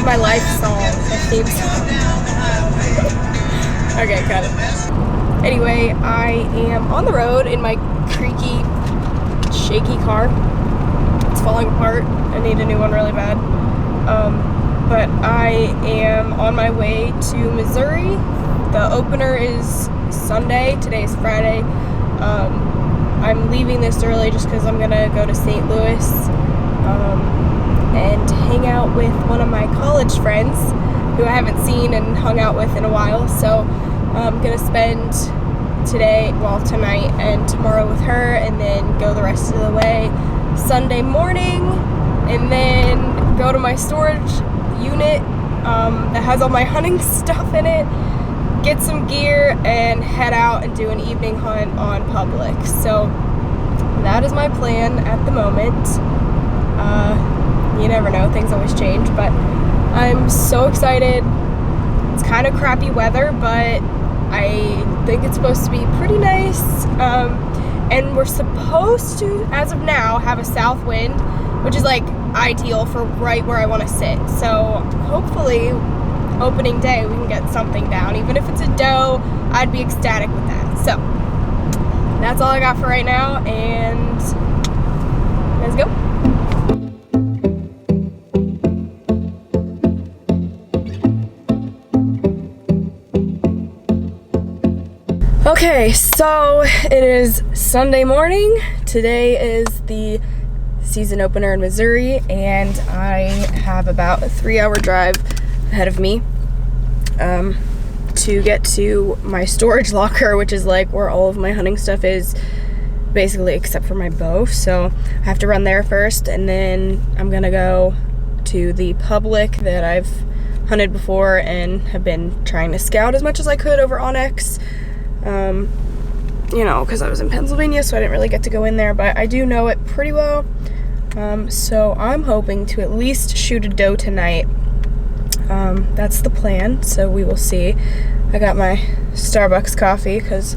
my life song, my theme song. Okay, got it. Anyway, I am on the road in my creaky, shaky car. It's falling apart. I need a new one really bad. But I am on my way to Missouri. The opener is Sunday. Today is Friday. I'm leaving this early just because I'm gonna go to St. Louis and hang out with one of my college friends who I haven't seen and hung out with in a while. So I'm gonna spend tonight and tomorrow with her, and then go the rest of the way Sunday morning, and then go to my storage unit that has all my hunting stuff in it, get some gear, and head out and do an evening hunt on public. So that is my plan at the moment. You never know, things always change, but I'm so excited. It's kind of crappy weather, but I think it's supposed to be pretty nice. And we're supposed to, as of now, have a south wind, which is like ideal for right where I want to sit. So hopefully opening day we can get something down. Even if it's a doe, I'd be ecstatic with that. So that's all I got for right now, and let's go. Okay, so it is Sunday morning. Today is the season opener in Missouri, and I have about a 3-hour drive ahead of me to get to my storage locker, which is like where all of my hunting stuff is, basically, except for my bow. So I have to run there first, and then I'm gonna go to the public that I've hunted before and have been trying to scout as much as I could over Onyx. You know, because I was in Pennsylvania, so I didn't really get to go in there, but I do know it pretty well. So I'm hoping to at least shoot a doe tonight. That's the plan, so we will see. I got my Starbucks coffee because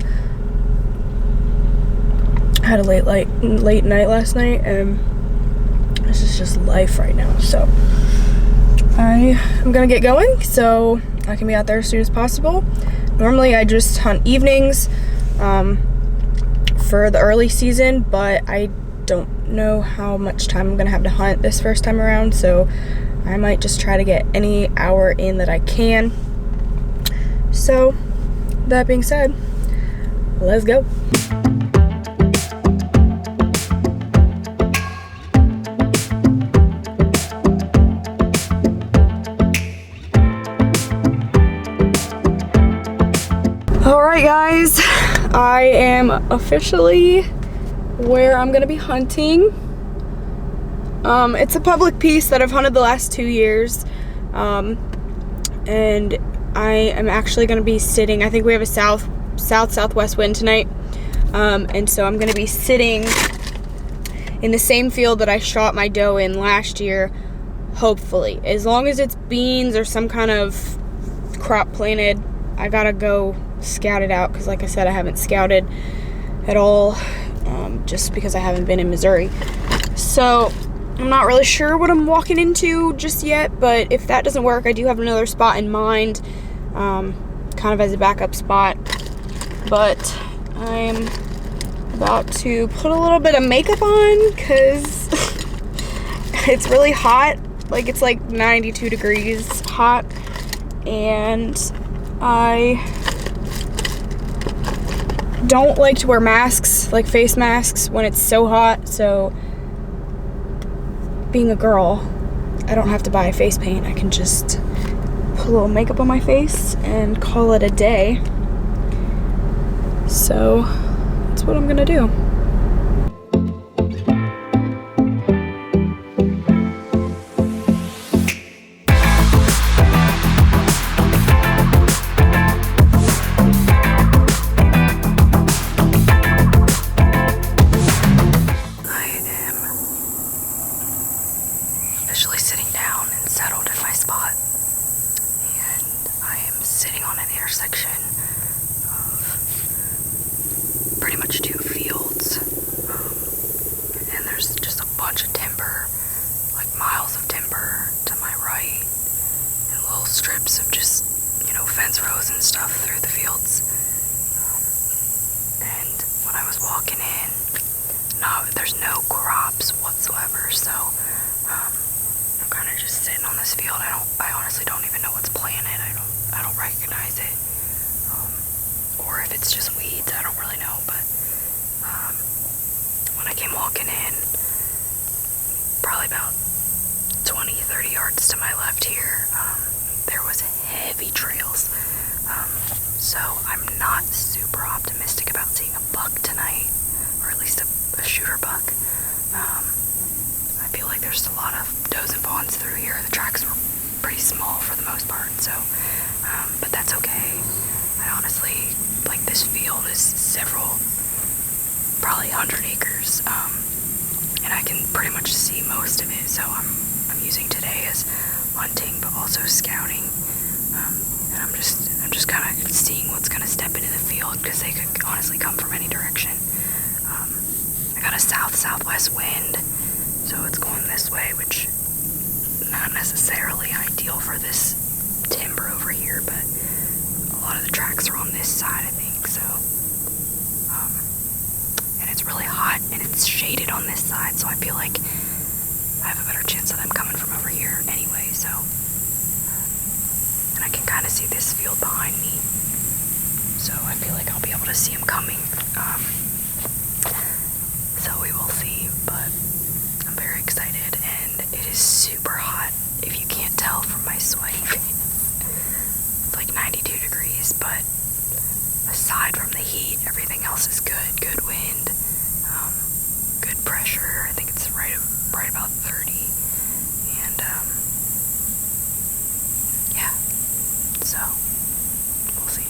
I had a late night last night, and this is just life right now. So I am gonna get going so I can be out there as soon as possible. Normally I just hunt evenings for the early season, but I don't know how much time I'm gonna have to hunt this first time around, so I might just try to get any hour in that I can. So that being said, let's go. Alright guys, I am officially where I'm gonna be hunting. It's a public piece that I've hunted the last 2 years, and I am actually gonna be sitting, I think we have a southwest wind tonight, and so I'm gonna be sitting in the same field that I shot my doe in last year, hopefully. As long as it's beans or some kind of crop planted, I gotta go scout it out, because like I said, I haven't scouted at all, just because I haven't been in Missouri. So I'm not really sure what I'm walking into just yet, but if that doesn't work, I do have another spot in mind, kind of as a backup spot. But I'm about to put a little bit of makeup on because it's really hot. Like, it's like 92 degrees hot, and I don't like to wear masks, like face masks, when it's so hot. So being a girl, I don't have to buy face paint. I can just put a little makeup on my face and call it a day. So that's what I'm gonna do. little strips of just, fence rows and stuff through the fields. And when I was walking in, there's no crops whatsoever, so I'm kind of just sitting on this field. I honestly don't even know what's planted. I don't recognize it, or if it's just weeds. I don't really know. But when I came walking in, probably about 20-30 yards to my left here, there was heavy trails. So I'm not super optimistic about seeing a buck tonight, or at least a shooter buck. I feel like there's a lot of does and fawns through here. The tracks were pretty small for the most part, so, but that's okay. I honestly, this field is probably 100 acres, and I can pretty much see most of it, so I'm using today as hunting, but also scouting, and I'm just kind of seeing what's going to step into the field, because they could honestly come from any direction. I got a south-southwest wind, so it's going this way, which not necessarily ideal for this timber over here, but a lot of the tracks are on this side, I think, so, and it's really hot, and it's shaded on this side, so I feel like I have a better chance of them coming from over here anyway, so, and I can kind of see this field behind me, so I feel like I'll be able to see them coming, so we will see, but I'm very excited, and it is super hot, if you can't tell from my sweaty face. It's like 92 degrees, but aside from the heat, everything else is good. Good wind, good pressure. I think it's right about 30, and yeah, so we'll see.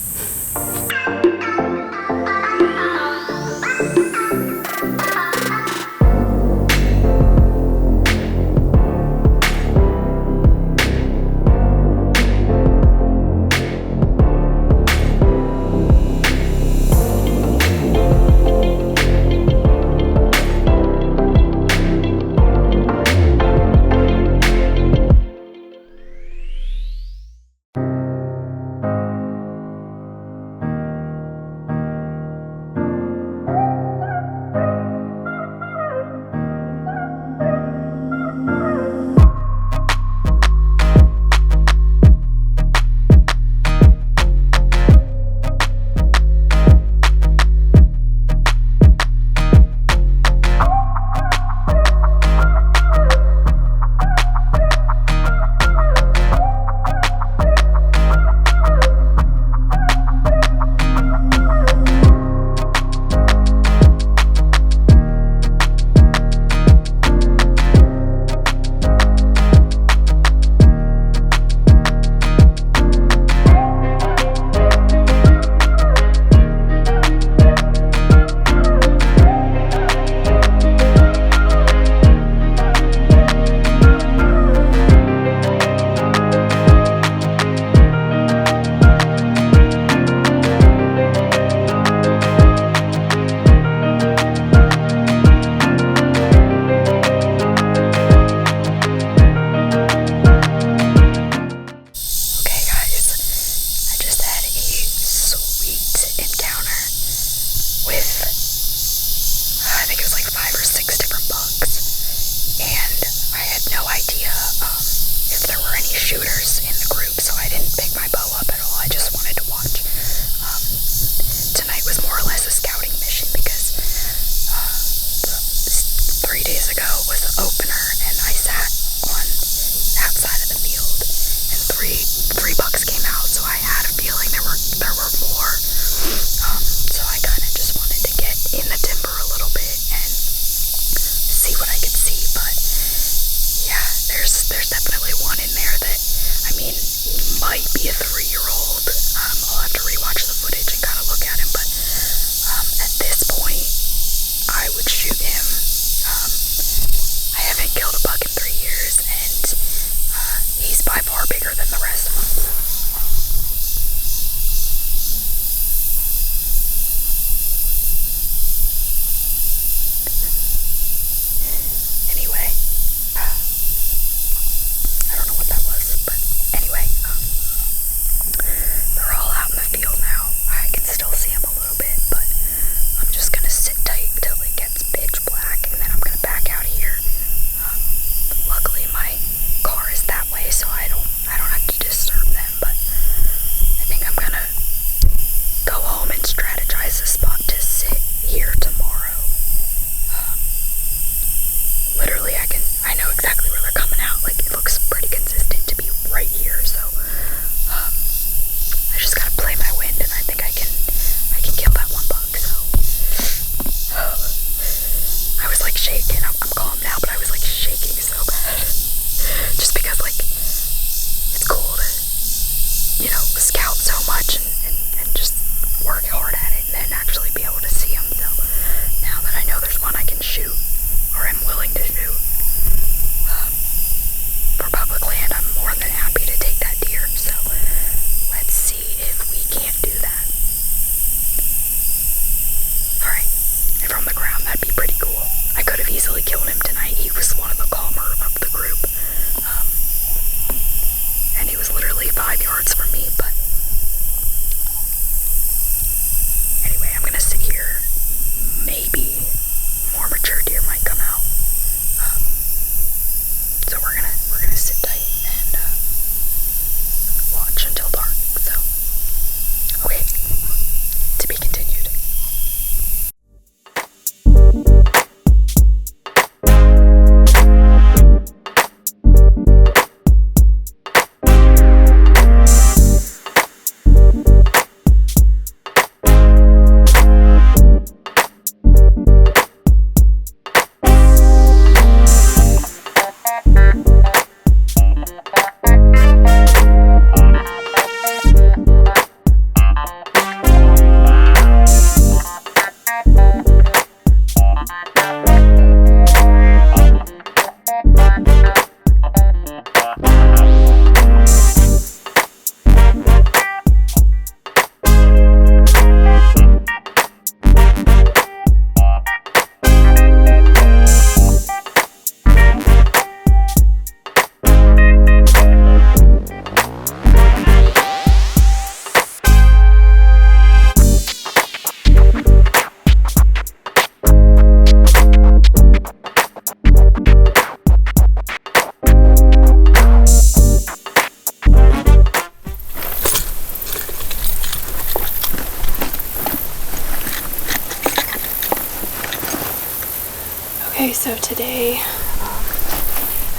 today.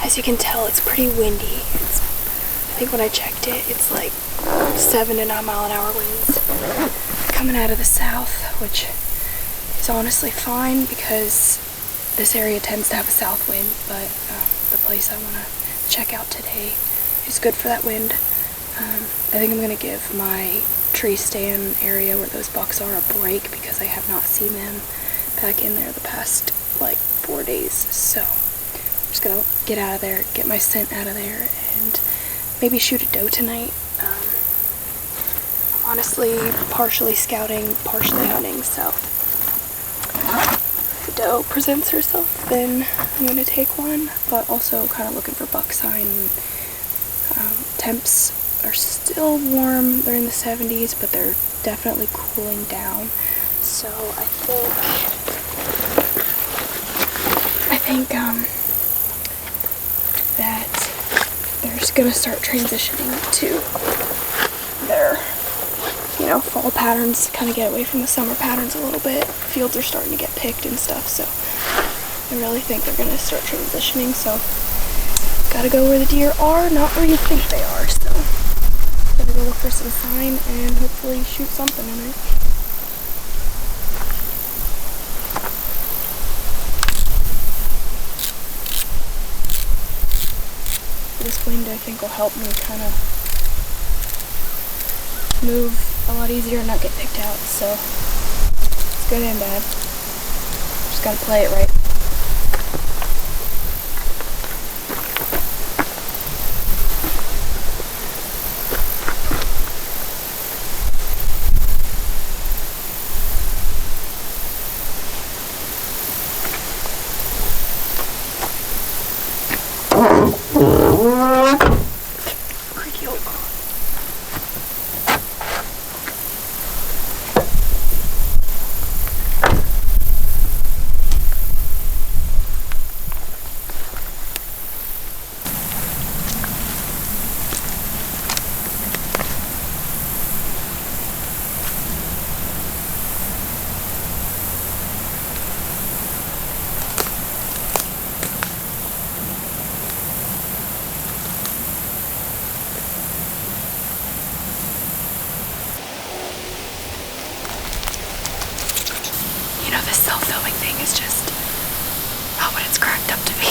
As you can tell, it's pretty windy. I think when I checked it, it's like 7 to 9 mile an hour winds coming out of the south, which is honestly fine because this area tends to have a south wind, but the place I want to check out today is good for that wind. I think I'm going to give my tree stand area where those bucks are a break because I have not seen them back in there the past like 4 days. So I'm just going to get out of there, get my scent out of there, and maybe shoot a doe tonight. I'm honestly partially scouting, partially hunting, so if a doe presents herself, then I'm going to take one, but also kind of looking for buck sign. Temps are still warm. They're in the 70s, but they're definitely cooling down. So I think that they're just gonna start transitioning to their, fall patterns, kind of get away from the summer patterns a little bit. Fields are starting to get picked and stuff, so I really think they're gonna start transitioning. So gotta go where the deer are, not where you think they are. So gotta go look for some sign and hopefully shoot something tonight. This wind, I think, will help me kind of move a lot easier and not get picked out. So it's good and bad. Just gotta play it right. Creaky old car. This self-filming thing is just not what it's cracked up to be.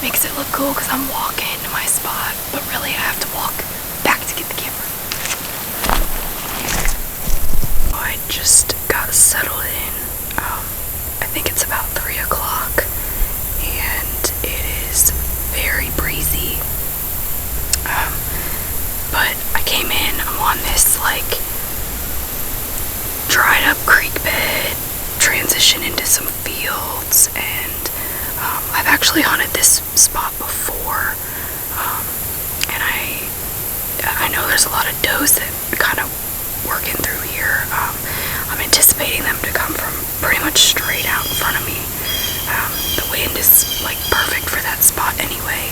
Makes it look cool because I'm walking to my spot, but really I have to walk back to get the camera. I just got settled in. I think it's about 3 o'clock, and it is very breezy. But I came in, I'm on this dried up creek bed, transition into some fields, and I've actually hunted this spot before, and I know there's a lot of does that kind of working through here. I'm anticipating them to come from pretty much straight out in front of me. The wind is perfect for that spot anyway.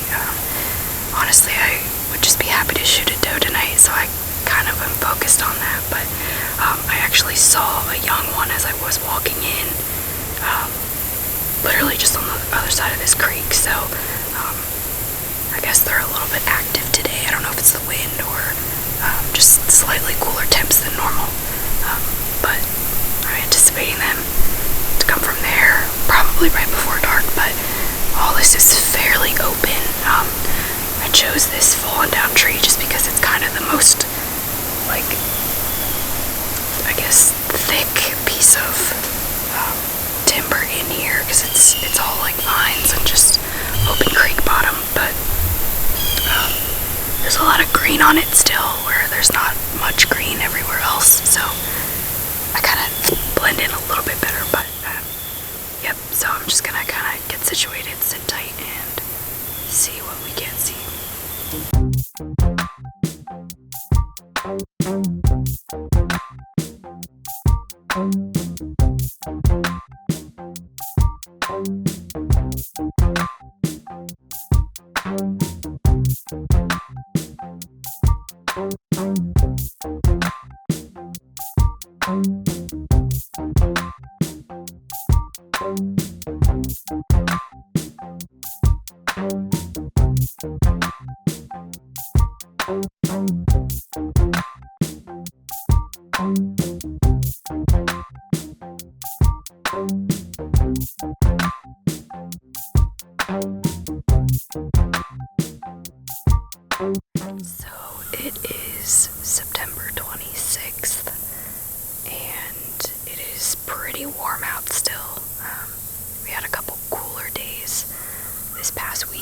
Honestly, I would just be happy to shoot a doe tonight, so I kind of am focused on that, but I actually saw a young one as I was walking in, literally just on the other side of this creek, so I guess they're a little bit active today. I don't know if it's the wind or just slightly cooler temps than normal, but I'm anticipating them to come from there, probably right before dark, but all this is fairly open. I chose this fallen down tree just because it's kind of the most I guess thick piece of timber in here because it's all vines and just open creek bottom, but there's a lot of green on it still where there's not much green everywhere else, so I kind of blend in a little bit better, but yep, so I'm just gonna kind of get situated, sit tight, and see what we can see.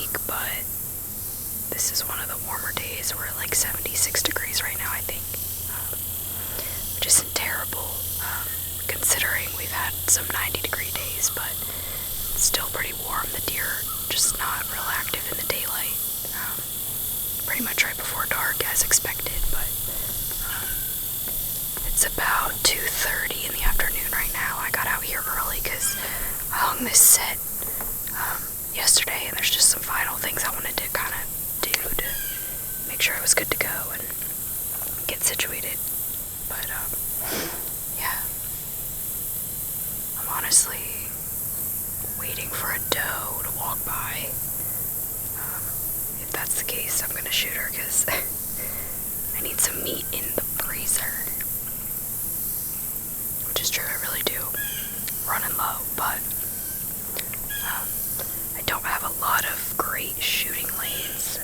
week, but this is one of the warmer days. We're at like 76 degrees right now, I think, which isn't terrible, considering we've had some 90-degree days, but it's still pretty warm. The deer are just not real active in the daylight, pretty much right before dark as expected, but it's about 2:30 in the afternoon right now. I got out here early because I hung this set yesterday, and there's just some final things I wanted to kind of do to make sure I was good to go and get situated. But yeah, I'm honestly waiting for a doe to walk by. If that's the case, I'm gonna shoot her because I need some meat in the freezer. Which is true, I really do. Running low, but I don't have a lot of great shooting lanes.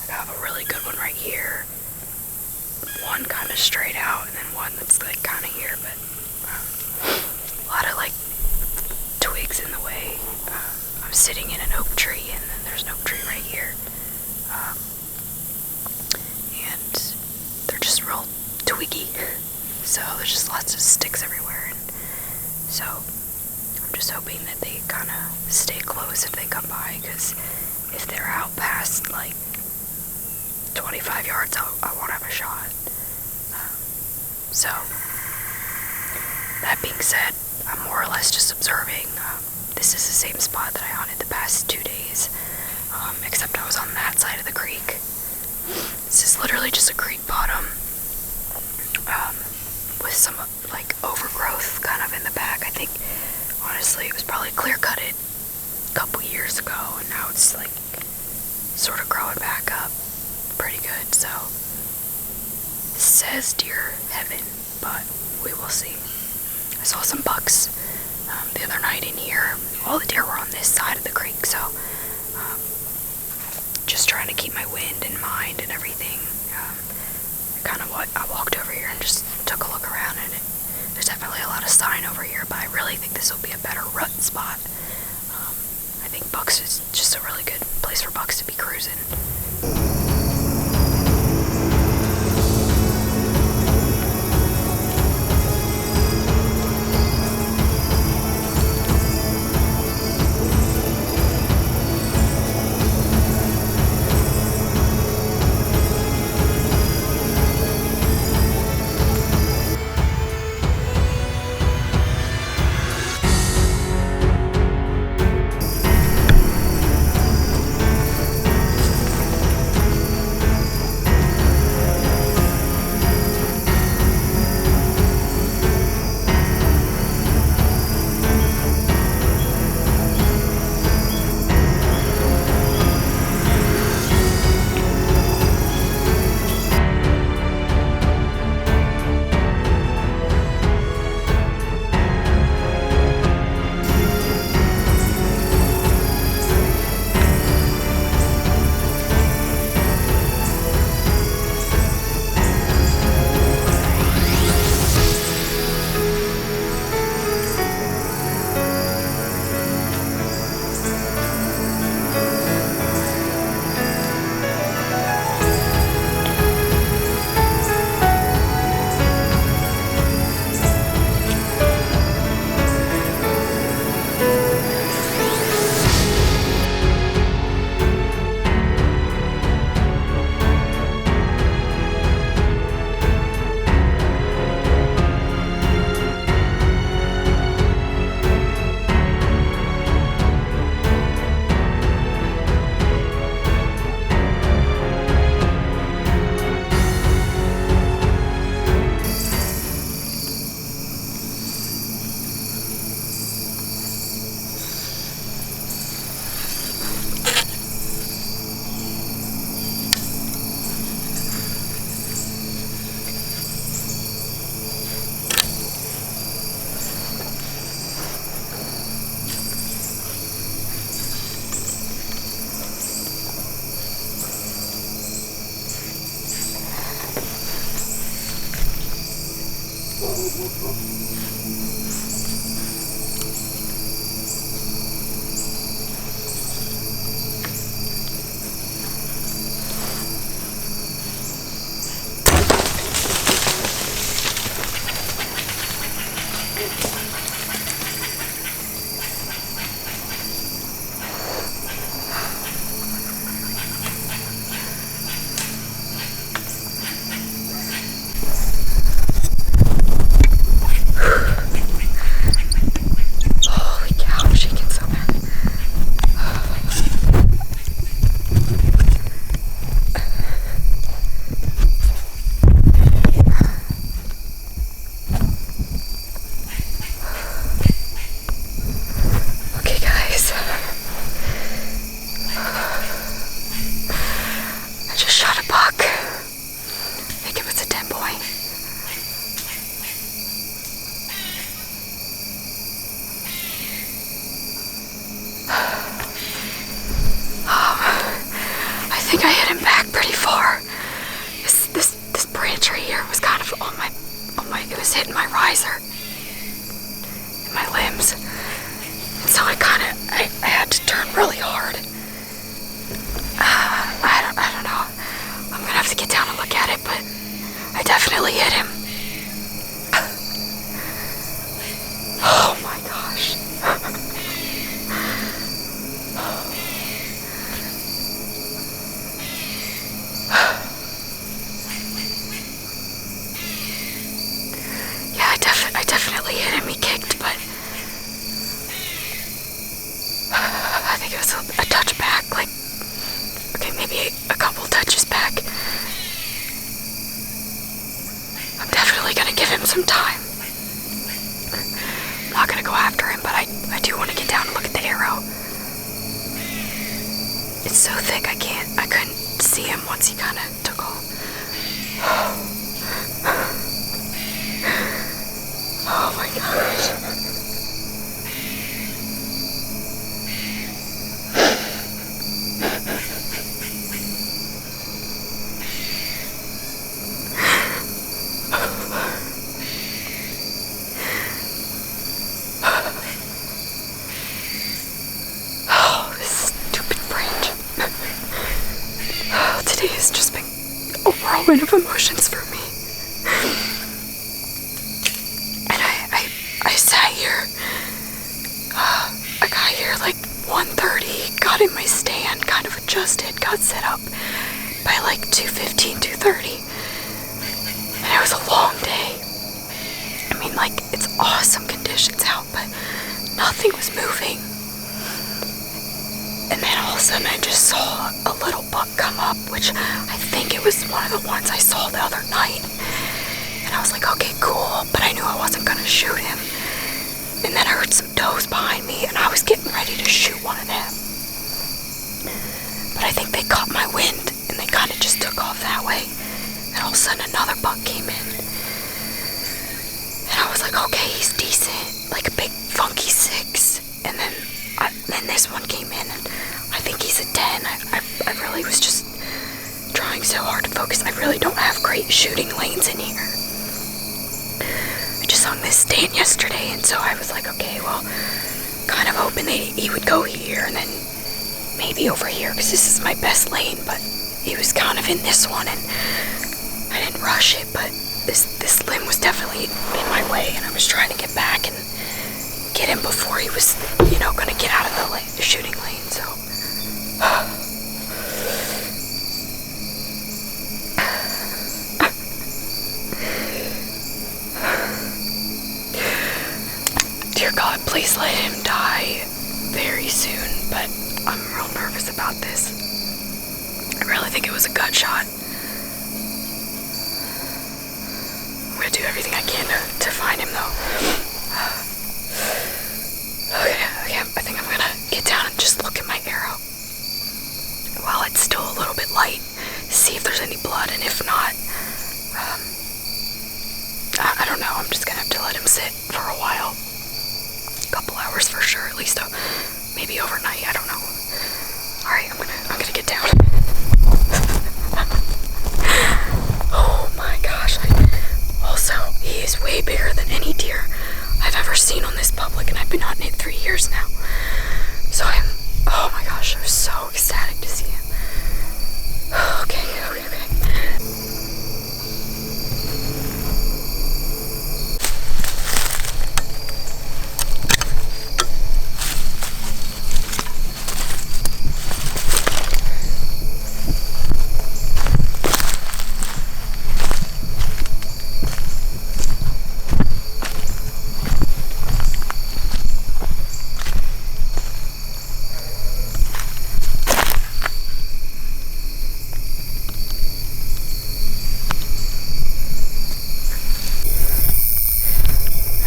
I have a really good one right here. One kind of straight out, and then one that's like kind of here, but a lot of like twigs in the way. I'm sitting in an oak tree, and then there's an oak tree right here. And they're just real twiggy. So there's just lots of sticks everywhere, and so I'm just hoping that they kind of stay close if they come by, because if they're out past like 25 yards, I won't have a shot. So that being said, I'm more or less just observing. This is the same spot that I hunted the past 2 days, except I was on that side of the creek. This is literally just a creek bottom, with some like overgrowth kind of in the back. I think honestly it was probably clear-cutted a couple years ago, and now it's like sort of growing back up pretty good. So it says deer heaven, but we will see. I saw some bucks the other night in here. All the deer were on this side of the creek, so just trying to keep my wind in mind and everything. I walked over here and just took a look around, and there's definitely a lot of sign over here, but I really think this will be a better rut spot. I think bucks is just a really good place for bucks to be cruising. think I hit him back pretty far. This branch right here was kind of on my, it was hitting my riser and my limbs. And so I had to turn really hard. I don't know. I'm gonna have to get down and look at it, but I definitely hit him. Oh my gosh. Yeah, I definitely hit him. He kicked, but I think it was a touch back, like, okay, maybe a couple touches back. I'm definitely gonna give him some time. I'm not gonna go after him, but I do want to get down and look at the arrow. It's so thick, I couldn't see him once he kind of took off. Oh my gosh. Oh, this stupid branch. Oh, today has just been a whirlwind of emotions for me. And I sat here. I got here like 1:30, got in my stand, kind of adjusted, got set up by like 2:15, 2:30. And it was a long day. I mean, like, it's awesome conditions out, but nothing was moving. And then all of a sudden I just saw a little buck come up, which I think it was one of the ones I saw the other night. And I was like, okay, cool, but I knew I wasn't gonna shoot him. And then I heard some does behind me, and I was getting ready to shoot one of them. But I think they caught my wind, and they kind of just took off that way. And all of a sudden another buck came in. And I was like, okay, he's decent, like a big funky 6. And then this one came in, and I think he's a 10. I really was just trying so hard to focus. I really don't have great shooting lanes in here. I just hung this stand yesterday, and so I was like, okay, well, kind of hoping he would go here and then maybe over here, because this is my best lane, but he was kind of in this one, and I didn't rush it, but this limb was definitely in my way, and I was trying to get back and get him before he was, gonna get out of the shooting lane, so. Dear God, please let him die very soon, but I'm real nervous about this. I really think it was a gut shot. I'm gonna do everything I can to find him, though. Okay, I think I'm gonna get down and just look at my arrow while it's still a little bit light, see if there's any blood, and if not, I don't know, I'm just gonna have to let him sit for a while. A couple hours for sure, at least, maybe overnight, I don't know. Alright, I'm gonna get down. Oh my gosh, also, he is way bigger than any deer I've ever seen on this public, and I've been hunting it 3 years now. So oh my gosh, I was so ecstatic to see him. Okay.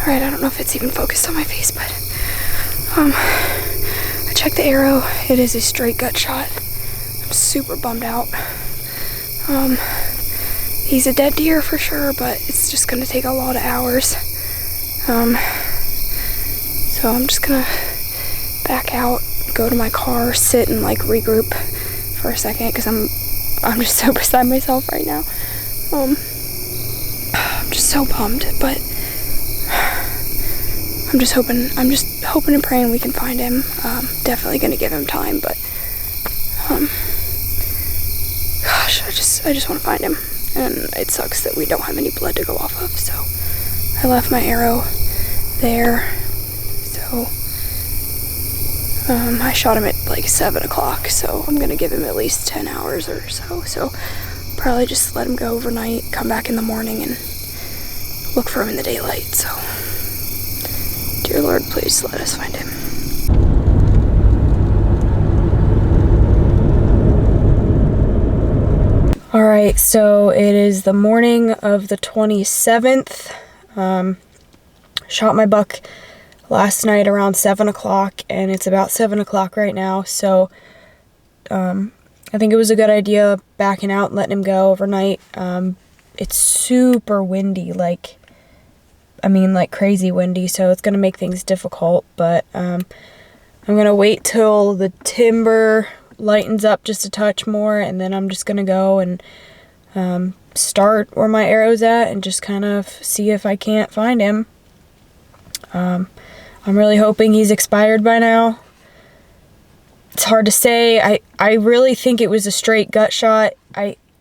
Alright, I don't know if it's even focused on my face, but I checked the arrow. It is a straight gut shot. I'm super bummed out. He's a dead deer for sure, but it's just gonna take a lot of hours. So I'm just gonna back out, go to my car, sit and like regroup for a second because I'm just so beside myself right now. I'm just so bummed, but I'm just hoping and praying we can find him. Definitely gonna give him time, but gosh, I just want to find him, and it sucks that we don't have any blood to go off of. So I left my arrow there. So I shot him at like 7 o'clock, so I'm gonna give him at least 10 hours or so. So probably just let him go overnight, come back in the morning, and look for him in the daylight. So dear Lord, please let us find him. All right, so it is the morning of the 27th. Shot my buck last night around 7 o'clock, and it's about 7 o'clock right now. So I think it was a good idea backing out and letting him go overnight. It's super windy, like crazy windy, so it's gonna make things difficult. But I'm gonna wait till the timber lightens up just a touch more, and then I'm just gonna go and start where my arrow's at and just kind of see if I can't find him. I'm really hoping he's expired by now. It's hard to say. I really think it was a straight gut shot.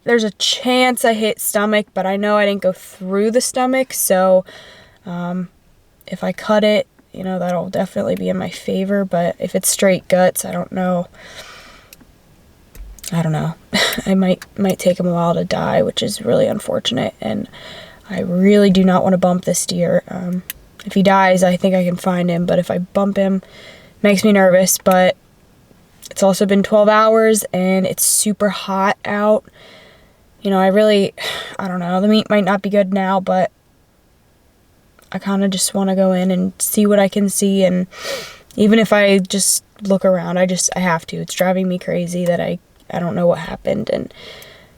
There's a chance I hit stomach, but I know I didn't go through the stomach, so if I cut it, you know, that'll definitely be in my favor. But if it's straight guts, I don't know. I might take him a while to die, which is really unfortunate, and I really do not want to bump this deer. If he dies, I think I can find him, but if I bump him, it makes me nervous. But it's also been 12 hours and it's super hot out. You know, I don't know, the meat might not be good now, but I kind of just want to go in and see what I can see. And even if I just look around, I have to. It's driving me crazy that I don't know what happened. And,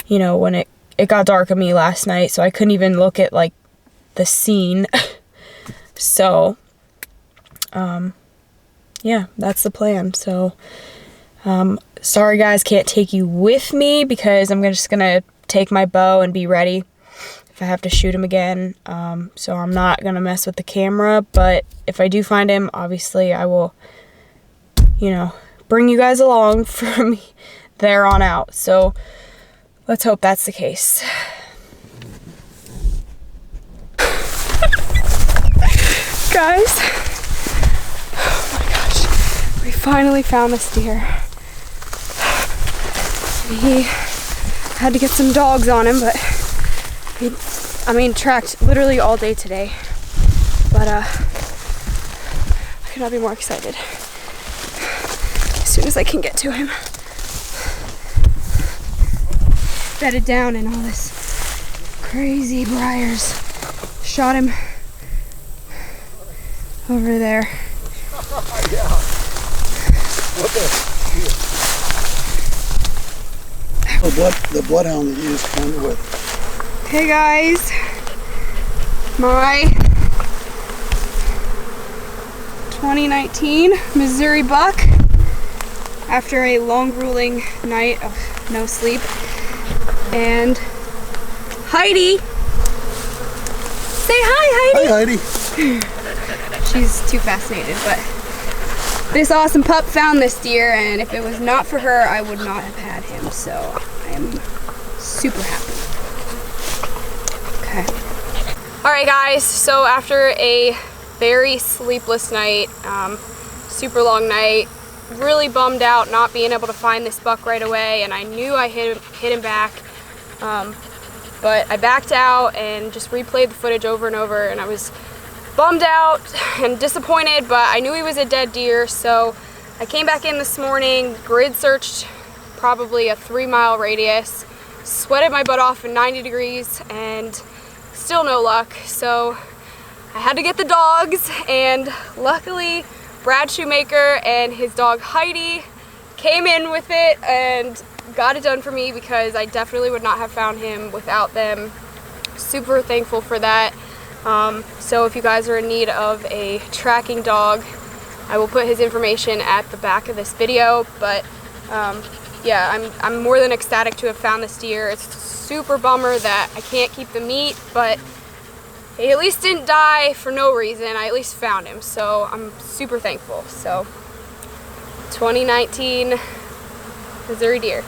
you know, when it got dark on me last night, so I couldn't even look at, like, the scene. So, yeah, that's the plan. So, sorry guys, can't take you with me because I'm just gonna take my bow and be ready if I have to shoot him again. So I'm not gonna mess with the camera, but if I do find him, obviously I will, you know, bring you guys along from there on out. So let's hope that's the case. Guys, oh my gosh, we finally found this deer. He had to get some dogs on him, but he, tracked literally all day today. But I could not be more excited. As soon as I can get to him. Bedded down in all this crazy briars. Shot him over there. The bloodhound that you used to come with. Hey guys, my 2019 Missouri buck after a long grueling night of no sleep. And Heidi, say hi Heidi. Hi Heidi. She's too fascinated, but this awesome pup found this deer, and if it was not for her, I would not have had him, so I am super happy. Okay. Alright guys, so after a very sleepless night, super long night, really bummed out not being able to find this buck right away, and I knew I hit him back, but I backed out and just replayed the footage over and over, and I was bummed out and disappointed, but I knew he was a dead deer, so I came back in this morning, grid searched probably a 3-mile radius, sweated my butt off in 90 degrees, and still no luck. So I had to get the dogs, and luckily Brad Shoemaker and his dog Heidi came in with it and got it done for me, because I definitely would not have found him without them. Super thankful for that. So if you guys are in need of a tracking dog, I will put his information at the back of this video, but yeah, I'm more than ecstatic to have found this deer. It's a super bummer that I can't keep the meat, but he at least didn't die for no reason. I at least found him, so I'm super thankful. So 2019 Missouri deer.